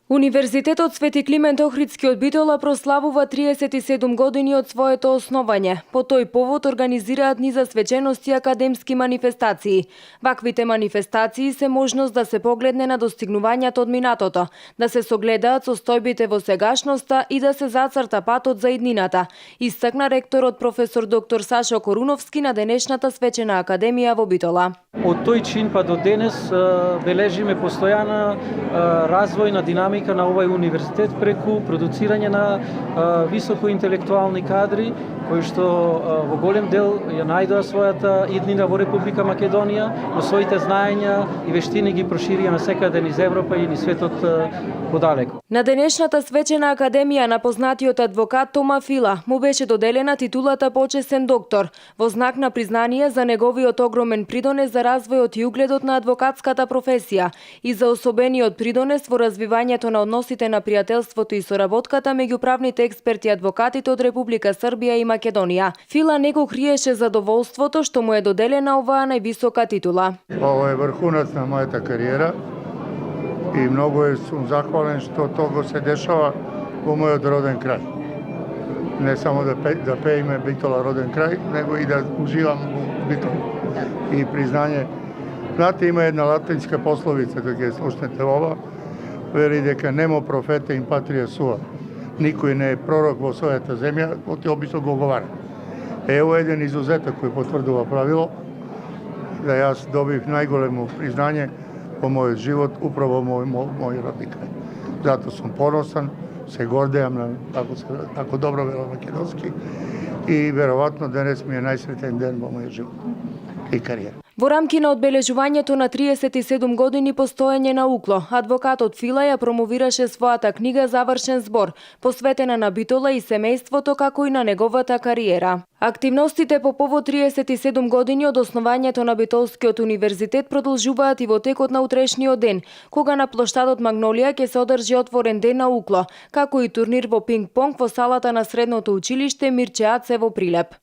Универзитетот Свети Климент Охридски од Битола прославува 37 години од своето основање. По тој повод организираат низа свечености и академски манифестации. Ваквите манифестации се можност да се погледне на достигнувањата од минатото, да се согледаат состојбите во сегашноста и да се зацрта патот за иднината, истакна ректорот професор доктор Сашо Коруновски на денешната свечена академија во Битола. Од тој чин па до денес бележиме постојана развојна динамика на овој универзитет преку продуцирање на високо интелектуални кадри кои што во голем дел ја најдоа својата иднина во Република Македонија, но своите знаења и вештини ги проширија на секаде низ Европа и низ светот подалеку. На денешната свечена академија на познатиот адвокат Тома Фила му беше доделена титулата почесен доктор во знак на признание за неговиот огромен придонес за развојот и угледот на адвокатската професија и за особениот придонес во развивањето на односите на пријателството и соработката меѓу правните експерти и адвокатите од Република Србија и Македонија. Фила не го криеше задоволството што му е доделена оваа највисока титула. Ово е врхунац на мојата кариера и многу сум захвален што тоа се дешава во мојот роден крај. Не само да пееме Битола роден крај, него и да уживам во Битола. И признање. Знате, има една латинска пословица, кога ќе слушнете ова, вели дека немо профета in patria sua. Никој не е пророк во својата земја, оти обично го говори. Ево еден изузеток кој потврдува правило, да јас добив најголемо признање во мојот живот, управо мој родни крај. Затоа сум поносен, се гордеам на, ако добро велам македонски, и веројатно денес ми е најсретен ден во мојот живот и кариера. Во рамки на одбележувањето на 37 години постоење на УКЛО, адвокатот Фила ја промовираше својата книга Завршен збор, посветена на Битола и семејството како и на неговата кариера. Активностите по повод 37 години од основањето на Битолскиот универзитет продолжуваат и во текот на утрешниот ден, кога на плоштадот Магнолија ќе се одржи отворен ден на УКЛО, како и турнир во пинг-понг во салата на средното училиште Мирче Аце во Прилеп.